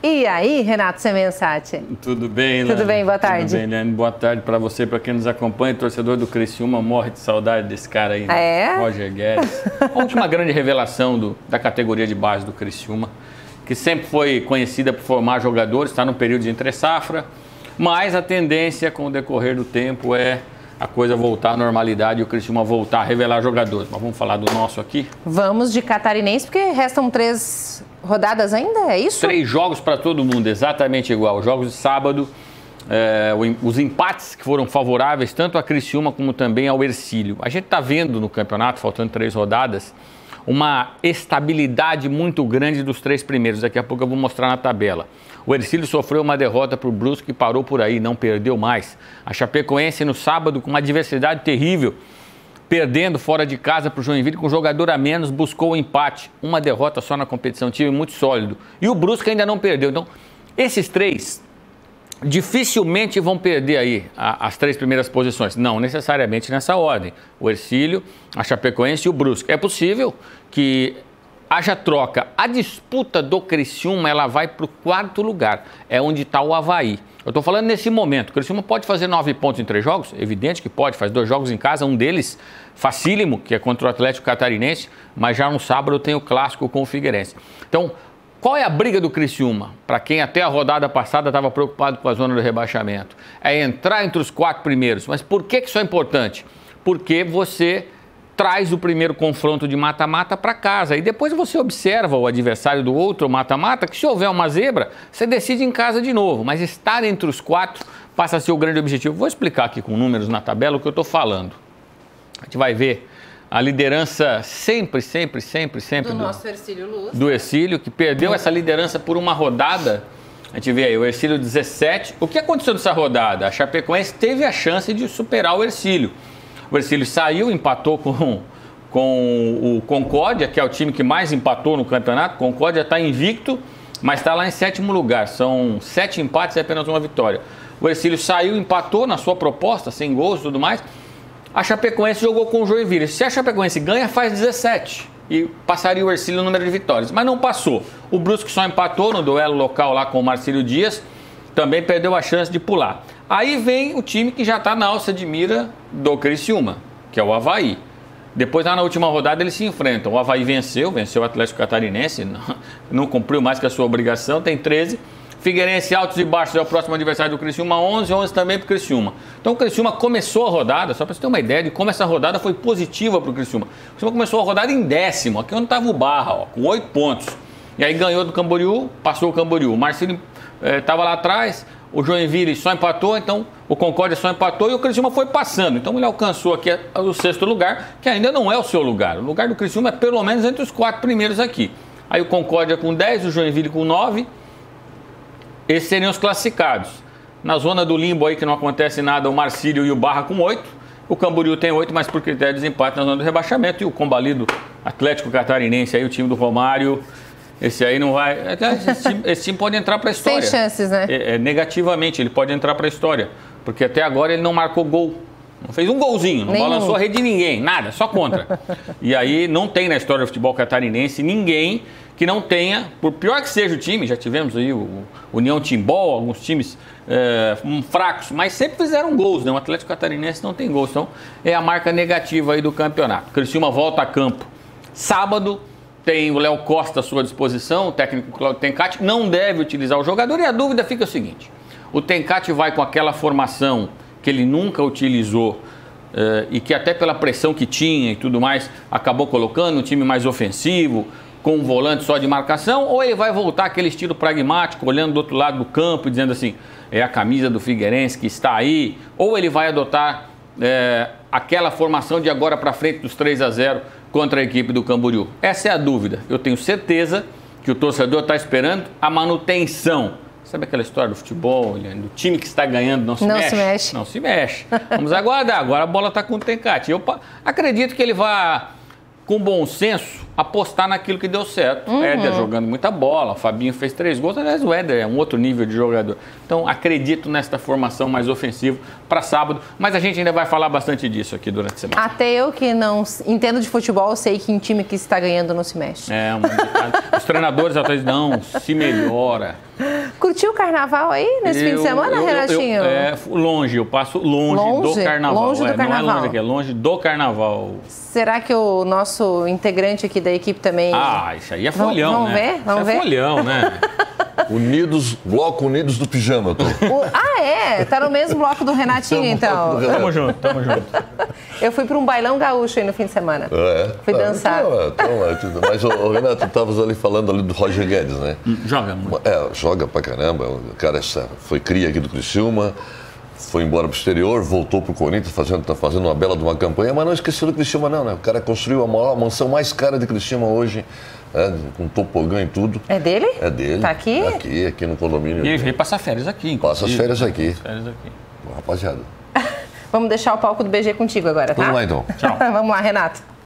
E aí, Renato Semensati? Tudo bem, Tudo bem, boa tarde. Tudo bem, Leandro. Boa tarde para você, para quem nos acompanha. O torcedor do Criciúma morre de saudade desse cara aí, né? Roger Guedes. A última grande revelação da categoria de base do Criciúma, que sempre foi conhecida por formar jogadores, está no período de entre-safra, mas a tendência com o decorrer do tempo é a coisa voltar à normalidade e o Criciúma voltar a revelar jogadores. Mas vamos falar do nosso aqui? Vamos de catarinense, porque restam 3 rodadas ainda, é isso? 3 jogos para todo mundo, exatamente igual. Jogos de sábado, os empates que foram favoráveis tanto a Criciúma como também ao Hercílio. A gente está vendo no campeonato, faltando 3 rodadas, uma estabilidade muito grande dos 3 primeiros. Daqui a pouco eu vou mostrar na tabela. O Hercílio sofreu uma derrota para o Brusque e parou por aí, não perdeu mais. A Chapecoense no sábado, com uma adversidade terrível, perdendo fora de casa para o Joinville, com um jogador a menos, buscou o empate. Uma derrota só na competição, time muito sólido. E o Brusque ainda não perdeu. Então, esses 3 dificilmente vão perder aí as 3 primeiras posições. Não necessariamente nessa ordem. O Hercílio, a Chapecoense e o Brusque. É possível que haja troca. A disputa do Criciúma, ela vai para o 4º lugar. É onde está o Avaí. Eu estou falando nesse momento. O Criciúma pode fazer 9 pontos em 3 jogos? Evidente que pode. Faz 2 jogos em casa. Um deles facílimo, que é contra o Atlético Catarinense. Mas já no sábado tem o clássico com o Figueirense. Então, qual é a briga do Criciúma? Para quem até a rodada passada estava preocupado com a zona do rebaixamento. É entrar entre os 4 primeiros. Mas por que isso é importante? Porque você traz o primeiro confronto de mata-mata para casa. E depois você observa o adversário do outro mata-mata, que se houver uma zebra, você decide em casa de novo. Mas estar entre os 4 passa a ser o grande objetivo. Vou explicar aqui com números na tabela o que eu estou falando. A gente vai ver a liderança sempre do nosso Hercílio Luz. Do Hercílio, que perdeu essa liderança por uma rodada. A gente vê aí o Hercílio 17. O que aconteceu nessa rodada? A Chapecoense teve a chance de superar o Hercílio. O Hercílio saiu, empatou com o Concórdia, que é o time que mais empatou no campeonato. O Concórdia está invicto, mas está lá em 7º lugar. São 7 empates e apenas uma vitória. O Hercílio saiu, empatou na sua proposta, sem gols e tudo mais. A Chapecoense jogou com o Joinville. Se a Chapecoense ganha, faz 17 e passaria o Hercílio no número de vitórias. Mas não passou. O Brusque só empatou no duelo local lá com o Marcílio Dias. Também perdeu a chance de pular. Aí vem o time que já está na alça de mira do Criciúma, que é o Avaí. Depois, lá na última rodada, eles se enfrentam. O Avaí venceu o Atlético Catarinense, não cumpriu mais que a sua obrigação, tem 13. Figueirense, altos e baixos, é o próximo adversário do Criciúma, 11 também para o Criciúma. Então o Criciúma começou a rodada, só para você ter uma ideia de como essa rodada foi positiva para o Criciúma. O Criciúma começou a rodada em 10º, aqui onde estava o Barra, com 8 pontos. E aí ganhou do Camboriú, passou o Camboriú. O Marcílio estava lá atrás, o Joinville só empatou, então o Concórdia só empatou e o Criciúma foi passando. Então ele alcançou aqui o 6º lugar, que ainda não é o seu lugar. O lugar do Criciúma é pelo menos entre os 4 primeiros aqui. Aí o Concórdia com 10, o Joinville com 9. Esses seriam os classificados. Na zona do limbo aí que não acontece nada, o Marcílio e o Barra com 8. O Camboriú tem 8, mas por critério de desempate na zona do rebaixamento. E o combalido Atlético Catarinense, aí o time do Romário, esse aí não vai... Esse time pode entrar para a história. Sem chances, né? Negativamente, ele pode entrar para a história. Porque até agora ele não marcou gol. Não fez um golzinho, não balançou a rede de ninguém, nada, só contra. E aí não tem na história do futebol catarinense ninguém que não tenha, por pior que seja o time, já tivemos aí o União Timbó, alguns times fracos, mas sempre fizeram gols, né? O Atlético Catarinense não tem gols, então é a marca negativa aí do campeonato. Criciúma volta a campo sábado, tem o Léo Costa à sua disposição, o técnico Cláudio Tencati não deve utilizar o jogador, e a dúvida fica o seguinte: o Tencati vai com aquela formação que ele nunca utilizou e que até pela pressão que tinha e tudo mais, acabou colocando um time mais ofensivo, com um volante só de marcação, ou ele vai voltar aquele estilo pragmático, olhando do outro lado do campo e dizendo assim, é a camisa do Figueirense que está aí, ou ele vai adotar aquela formação de agora para frente dos 3-0 contra a equipe do Camboriú? Essa é a dúvida. Eu tenho certeza que o torcedor está esperando a manutenção. Sabe aquela história do futebol, do time que está ganhando não se mexe? Não se mexe. Vamos aguardar. Agora a bola está com o Tencati. Eu acredito que ele vá, com bom senso, apostar naquilo que deu certo. Éder jogando muita bola, o Fabinho fez 3 gols. Aliás, o Éder é um outro nível de jogador. Então, acredito nesta formação mais ofensiva para sábado. Mas a gente ainda vai falar bastante disso aqui durante a semana. Até eu que não entendo de futebol, sei que em time que está ganhando não se mexe. Os treinadores até dizem, não, se melhora. Curtiu o carnaval aí nesse fim de semana, Renatinho? Longe, eu passo longe do carnaval. Longe do carnaval. Não é longe aqui, é longe do carnaval. Será que o nosso integrante aqui da equipe também... Isso aí é folhão, vamos né? Ver? Vamos ver? É folhão, né? Bloco Unidos do Pijama, Tom. Tá no mesmo bloco do Renatinho, então. Tamo junto. Eu fui para um bailão gaúcho aí no fim de semana. Fui dançar. Mas, Renato, tu estavas ali falando ali do Roger Guedes, né? Joga muito. Joga pra caramba. O cara foi cria aqui do Criciúma, foi embora pro exterior, voltou pro Corinthians, tá fazendo uma bela de uma campanha, mas não esqueceu do Criciúma não, né? O cara construiu a mansão mais cara de Criciúma hoje, com topogã e tudo. É dele? É dele. Tá aqui? Aqui no condomínio. E ele veio passar férias aqui, inclusive. Passa as férias aqui. aqui. Rapaziada. Vamos deixar o palco do BG contigo agora, tá? Vamos lá, então. Tchau. Vamos lá, Renato.